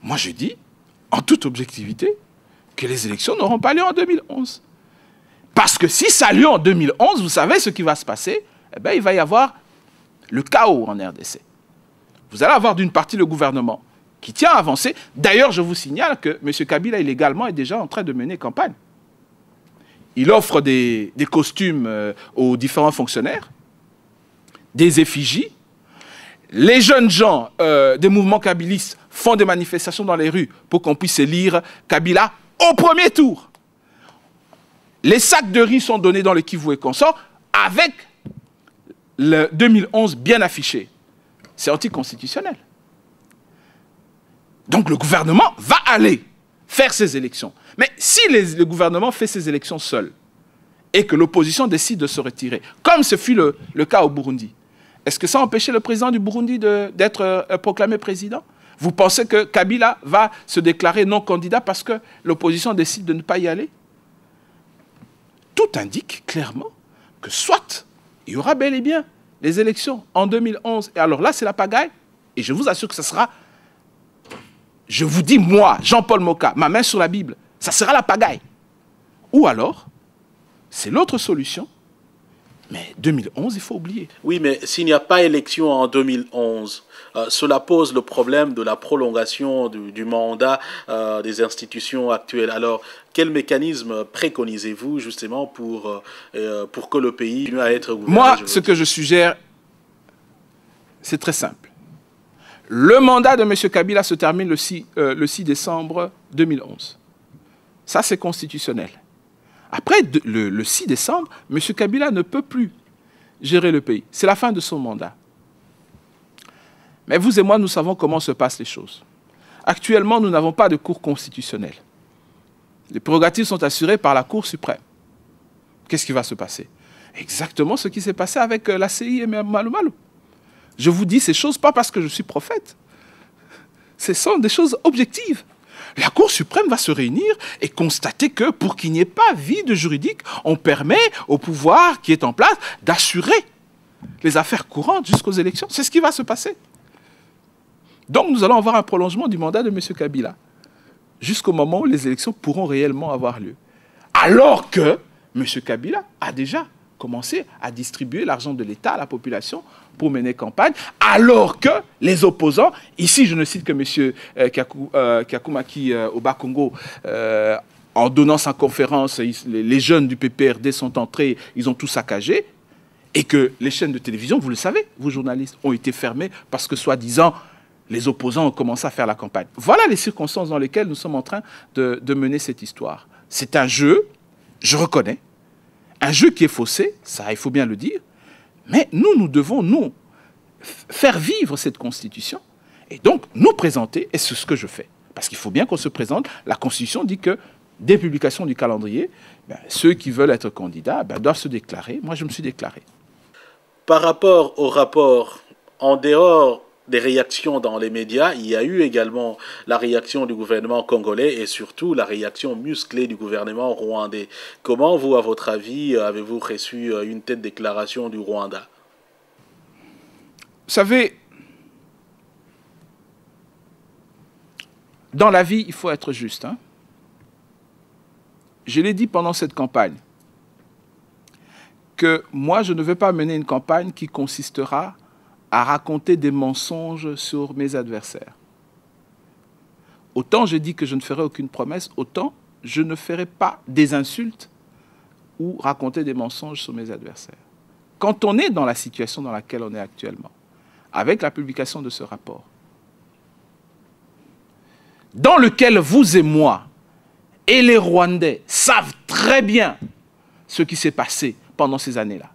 moi je dis, en toute objectivité, que les élections n'auront pas lieu en 2011. Parce que si ça a lieu en 2011, vous savez ce qui va se passer, eh bien, il va y avoir le chaos en RDC. Vous allez avoir d'une partie le gouvernement qui tient à avancer. D'ailleurs, je vous signale que M. Kabila, illégalement, est déjà en train de mener campagne. Il offre des costumes aux différents fonctionnaires, des effigies. Les jeunes gens des mouvements kabylistes font des manifestations dans les rues pour qu'on puisse élire Kabila au premier tour. Les sacs de riz sont donnés dans le Kivu et consort avec le 2011 bien affiché. C'est anticonstitutionnel. Donc le gouvernement va aller faire ces élections. Mais si le gouvernement fait ces élections seul et que l'opposition décide de se retirer, comme ce fut le cas au Burundi, est-ce que ça empêchait le président du Burundi d'être proclamé président? Vous pensez que Kabila va se déclarer non candidat parce que l'opposition décide de ne pas y aller? Tout indique clairement que soit il y aura bel et bien les élections en 2011, et alors là c'est la pagaille, et je vous assure que ça sera, je vous dis moi, Jean-Paul Moka, ma main sur la Bible, ça sera la pagaille. Ou alors, c'est l'autre solution, mais 2011 il faut oublier. Oui, mais s'il n'y a pas élection en 2011, cela pose le problème de la prolongation du mandat des institutions actuelles. Alors, quel mécanisme préconisez-vous justement pour que le pays continue à être gouverné? Moi, ce que je suggère, c'est très simple. Le mandat de M. Kabila se termine le 6 décembre 2011. Ça, c'est constitutionnel. Après, le 6 décembre, M. Kabila ne peut plus gérer le pays. C'est la fin de son mandat. Mais vous et moi, nous savons comment se passent les choses. Actuellement, nous n'avons pas de cour constitutionnelle. Les prérogatives sont assurées par la Cour suprême. Qu'est-ce qui va se passer? Exactement ce qui s'est passé avec la CI et Malou Malou. Je vous dis ces choses pas parce que je suis prophète. Ce sont des choses objectives. La Cour suprême va se réunir et constater que pour qu'il n'y ait pas vide juridique, on permet au pouvoir qui est en place d'assurer les affaires courantes jusqu'aux élections. C'est ce qui va se passer. Donc nous allons avoir un prolongement du mandat de M. Kabila jusqu'au moment où les élections pourront réellement avoir lieu. Alors que M. Kabila a déjà commencé à distribuer l'argent de l'État à la population pour mener campagne, alors que les opposants, ici je ne cite que M. Kakumaki au Bas-Congo, en donnant sa conférence, les jeunes du PPRD sont entrés, ils ont tout saccagé, et que les chaînes de télévision, vous le savez, vous journalistes, ont été fermées parce que soi-disant, les opposants ont commencé à faire la campagne. Voilà les circonstances dans lesquelles nous sommes en train de mener cette histoire. C'est un jeu, je reconnais, un jeu qui est faussé, ça il faut bien le dire, mais nous devons, nous, faire vivre cette Constitution et donc nous présenter, et c'est ce que je fais. Parce qu'il faut bien qu'on se présente, la Constitution dit que dès publication du calendrier, ceux qui veulent être candidats doivent se déclarer. Moi, je me suis déclaré. Par rapport au rapport, en dehors des réactions dans les médias, il y a eu également la réaction du gouvernement congolais et surtout la réaction musclée du gouvernement rwandais. Comment vous, à votre avis, avez-vous reçu une telle déclaration du Rwanda? Vous savez, dans la vie, il faut être juste. Hein? Je l'ai dit pendant cette campagne, que moi, je ne vais pas mener une campagne qui consistera à raconter des mensonges sur mes adversaires. Autant je dis que je ne ferai aucune promesse, autant je ne ferai pas des insultes ou raconter des mensonges sur mes adversaires. Quand on est dans la situation dans laquelle on est actuellement, avec la publication de ce rapport, dans lequel vous et moi et les Rwandais savent très bien ce qui s'est passé pendant ces années-là.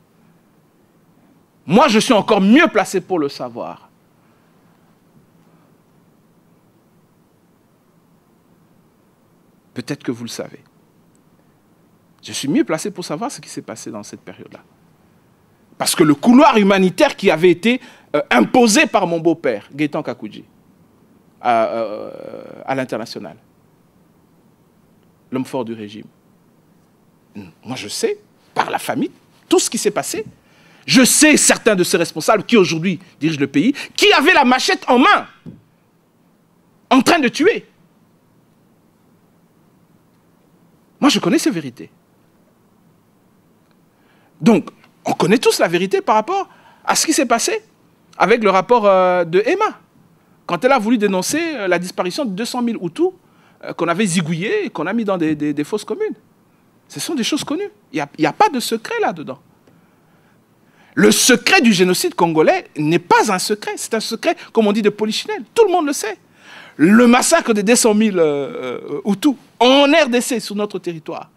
Moi, je suis encore mieux placé pour le savoir. Peut-être que vous le savez. Je suis mieux placé pour savoir ce qui s'est passé dans cette période-là. Parce que le couloir humanitaire qui avait été imposé par mon beau-père, Gaëtan Kakouji, à l'international, l'homme fort du régime. Moi, je sais, par la famille, tout ce qui s'est passé. Je sais certains de ces responsables qui aujourd'hui dirigent le pays, qui avaient la machette en main, en en train de tuer. Moi, je connais ces vérités. Donc, on connaît tous la vérité par rapport à ce qui s'est passé avec le rapport de Emma, quand elle a voulu dénoncer la disparition de 200 000 Hutus qu'on avait zigouillés et qu'on a mis dans des fosses communes. Ce sont des choses connues. Il n'y a pas de secret là-dedans. Le secret du génocide congolais n'est pas un secret. C'est un secret, comme on dit, de polichinelle. Tout le monde le sait. Le massacre des 200 000 Hutus en RDC, sur notre territoire,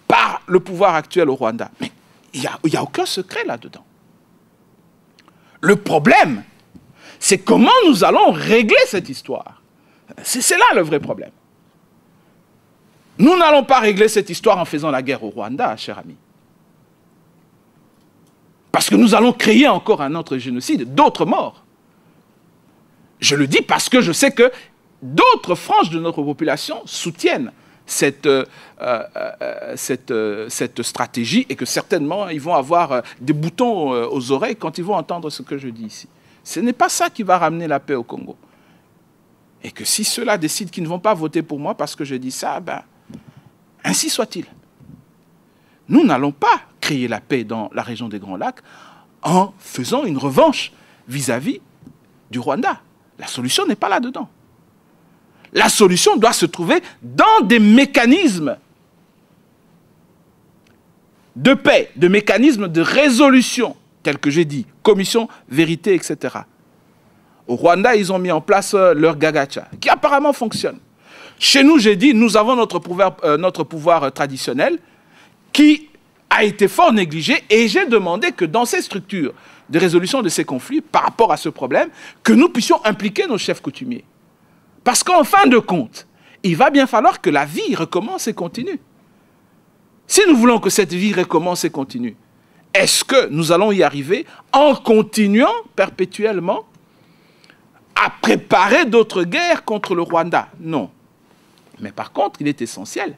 par le pouvoir actuel au Rwanda. Mais il n'y a aucun secret là-dedans. Le problème, c'est comment nous allons régler cette histoire. C'est là le vrai problème. Nous n'allons pas régler cette histoire en faisant la guerre au Rwanda, cher ami. Parce que nous allons créer encore un autre génocide, d'autres morts. Je le dis parce que je sais que d'autres franges de notre population soutiennent cette stratégie et que certainement ils vont avoir des boutons aux oreilles quand ils vont entendre ce que je dis ici. Ce n'est pas ça qui va ramener la paix au Congo. Et que si ceux-là décident qu'ils ne vont pas voter pour moi parce que je dis ça, ben, ainsi soit-il. Nous n'allons pas créer la paix dans la région des Grands Lacs en faisant une revanche vis-à-vis du Rwanda. La solution n'est pas là-dedans. La solution doit se trouver dans des mécanismes de paix, de mécanismes de résolution, tels que j'ai dit, commission, vérité, etc. Au Rwanda, ils ont mis en place leur Gagacha, qui apparemment fonctionne. Chez nous, j'ai dit, nous avons notre pouvoir traditionnel qui a été fort négligé et j'ai demandé que dans ces structures de résolution de ces conflits, par rapport à ce problème, que nous puissions impliquer nos chefs coutumiers. Parce qu'en fin de compte, il va bien falloir que la vie recommence et continue. Si nous voulons que cette vie recommence et continue, est-ce que nous allons y arriver en continuant perpétuellement à préparer d'autres guerres contre le Rwanda? Non. Mais par contre, il est essentiel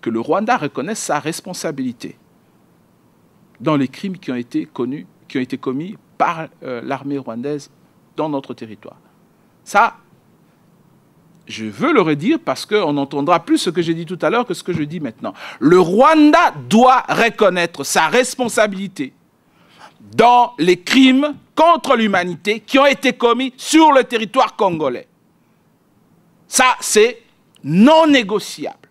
que le Rwanda reconnaisse sa responsabilité dans les crimes qui ont été commis par l'armée rwandaise dans notre territoire. Ça, je veux le redire parce qu'on entendra plus ce que j'ai dit tout à l'heure que ce que je dis maintenant. Le Rwanda doit reconnaître sa responsabilité dans les crimes contre l'humanité qui ont été commis sur le territoire congolais. Ça, c'est non négociable.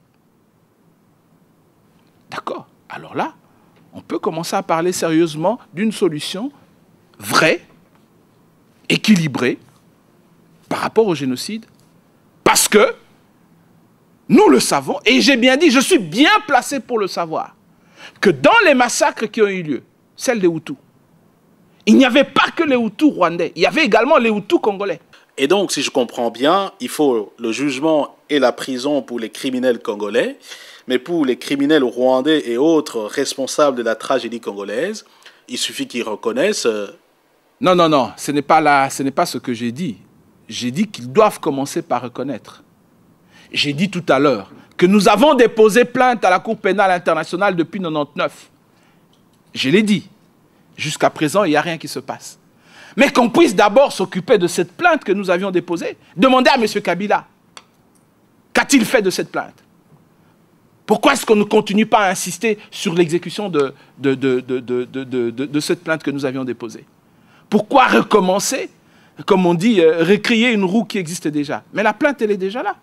D'accord? Alors là, on peut commencer à parler sérieusement d'une solution vraie, équilibrée, par rapport au génocide. Parce que nous le savons, et j'ai bien dit, je suis bien placé pour le savoir, que dans les massacres qui ont eu lieu, celle des Hutus, il n'y avait pas que les Hutus rwandais, il y avait également les Hutus congolais. Et donc, si je comprends bien, il faut le jugement et la prison pour les criminels congolais, mais pour les criminels rwandais et autres responsables de la tragédie congolaise, il suffit qu'ils reconnaissent... Non, non, non, ce n'est pas ce que j'ai dit. J'ai dit qu'ils doivent commencer par reconnaître. J'ai dit tout à l'heure que nous avons déposé plainte à la Cour pénale internationale depuis 1999. Je l'ai dit. Jusqu'à présent, il n'y a rien qui se passe. Mais qu'on puisse d'abord s'occuper de cette plainte que nous avions déposée. Demandez à M. Kabila, qu'a-t-il fait de cette plainte? Pourquoi est-ce qu'on ne continue pas à insister sur l'exécution de cette plainte que nous avions déposée? Pourquoi recommencer, comme on dit, recréer une roue qui existe déjà? Mais la plainte, elle est déjà là.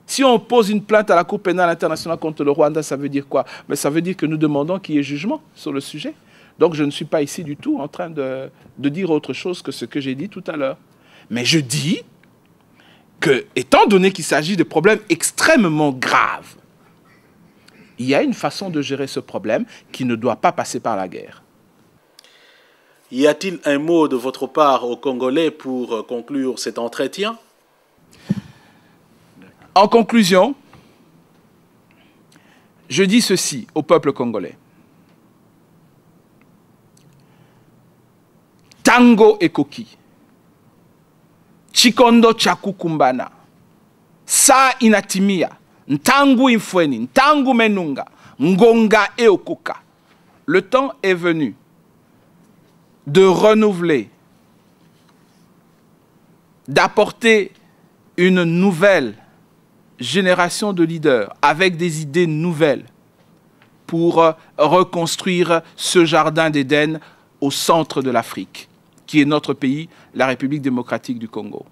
Si on pose une plainte à la Cour pénale internationale contre le Rwanda, ça veut dire quoi? Mais ça veut dire que nous demandons qu'il y ait jugement sur le sujet. Donc je ne suis pas ici du tout en train de dire autre chose que ce que j'ai dit tout à l'heure. Mais je dis que, étant donné qu'il s'agit de problèmes extrêmement graves, il y a une façon de gérer ce problème qui ne doit pas passer par la guerre. Y a-t-il un mot de votre part aux Congolais pour conclure cet entretien? En conclusion, je dis ceci au peuple congolais. Tango ekoki, chikondo chakukumbana, sa inatimia, ntangu infweni, ntangu menunga, ngonga eokoka. Le temps est venu de renouveler d'apporter une nouvelle génération de leaders avec des idées nouvelles pour reconstruire ce jardin d'Éden au centre de l'Afrique, qui est notre pays, la République démocratique du Congo.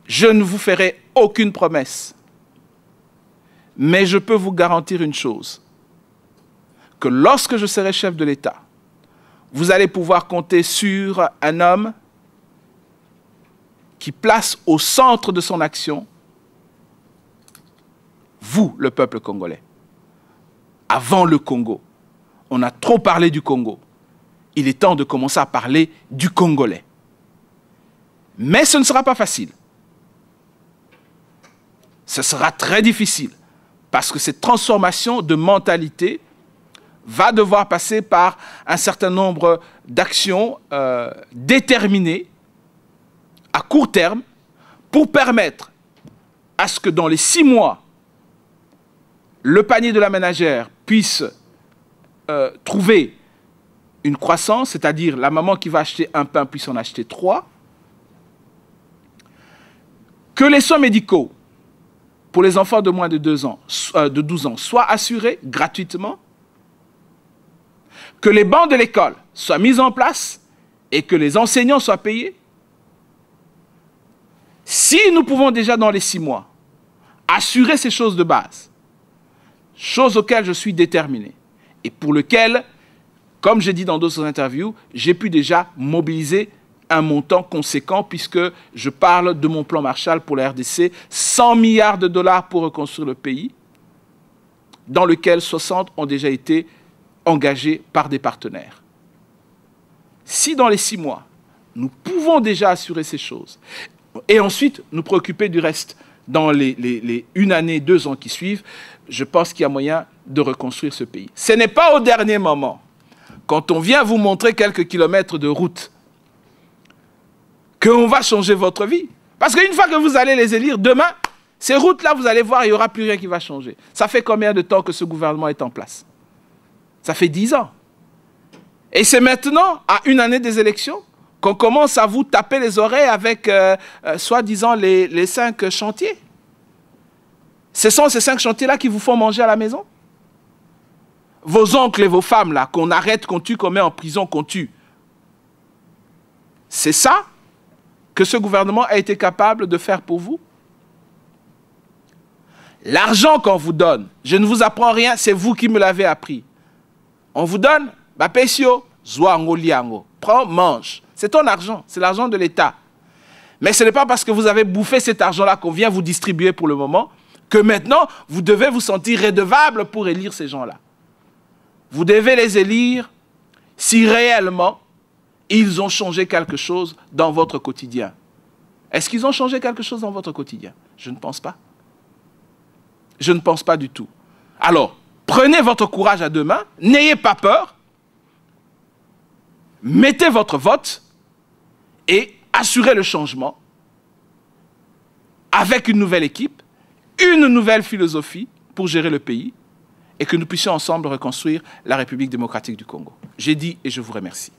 Je ne vous ferai aucune promesse, mais je peux vous garantir une chose, que lorsque je serai chef de l'État, vous allez pouvoir compter sur un homme qui place au centre de son action vous, le peuple congolais. Avant le Congo, on a trop parlé du Congo. Il est temps de commencer à parler du Congolais. Mais ce ne sera pas facile. Ce sera très difficile parce que cette transformation de mentalité va devoir passer par un certain nombre d'actions déterminées à court terme pour permettre à ce que dans les 6 mois, le panier de la ménagère puisse trouver une croissance, c'est-à-dire la maman qui va acheter un pain puisse en acheter 3, que les soins médicaux pour les enfants de moins de 12 ans soient assurés gratuitement, que les bancs de l'école soient mis en place et que les enseignants soient payés. Si nous pouvons déjà dans les 6 mois assurer ces choses de base, choses auxquelles je suis déterminé et pour lesquelles, comme j'ai dit dans d'autres interviews, j'ai pu déjà mobiliser un montant conséquent puisque je parle de mon plan Marshall pour la RDC, 100 milliards de dollars pour reconstruire le pays, dans lequel 60 ont déjà été engagés par des partenaires. Si dans les 6 mois, nous pouvons déjà assurer ces choses, et ensuite nous préoccuper du reste dans les 1 année, 2 ans qui suivent, je pense qu'il y a moyen de reconstruire ce pays. Ce n'est pas au dernier moment, quand on vient vous montrer quelques kilomètres de route, qu'on va changer votre vie. Parce qu'une fois que vous allez les élire, demain, ces routes-là, vous allez voir, il n'y aura plus rien qui va changer. Ça fait combien de temps que ce gouvernement est en place? Ça fait 10 ans. Et c'est maintenant, à 1 année des élections, qu'on commence à vous taper les oreilles avec, soi-disant, les 5 chantiers. Ce sont ces 5 chantiers-là qui vous font manger à la maison? Vos oncles et vos femmes, là, qu'on arrête, qu'on tue, qu'on met en prison, qu'on tue. C'est ça que ce gouvernement a été capable de faire pour vous? L'argent qu'on vous donne, je ne vous apprends rien, c'est vous qui me l'avez appris. On vous donne, Bapesio, Zouango Liango, prends, mange. C'est ton argent, c'est l'argent de l'État. Mais ce n'est pas parce que vous avez bouffé cet argent-là qu'on vient vous distribuer pour le moment que maintenant, vous devez vous sentir redevable pour élire ces gens-là. Vous devez les élire si réellement ils ont changé quelque chose dans votre quotidien. Est-ce qu'ils ont changé quelque chose dans votre quotidien? Je ne pense pas. Je ne pense pas du tout. Alors, prenez votre courage à 2 mains, n'ayez pas peur, mettez votre vote et assurez le changement avec une nouvelle équipe, une nouvelle philosophie pour gérer le pays et que nous puissions ensemble reconstruire la République démocratique du Congo. J'ai dit et je vous remercie.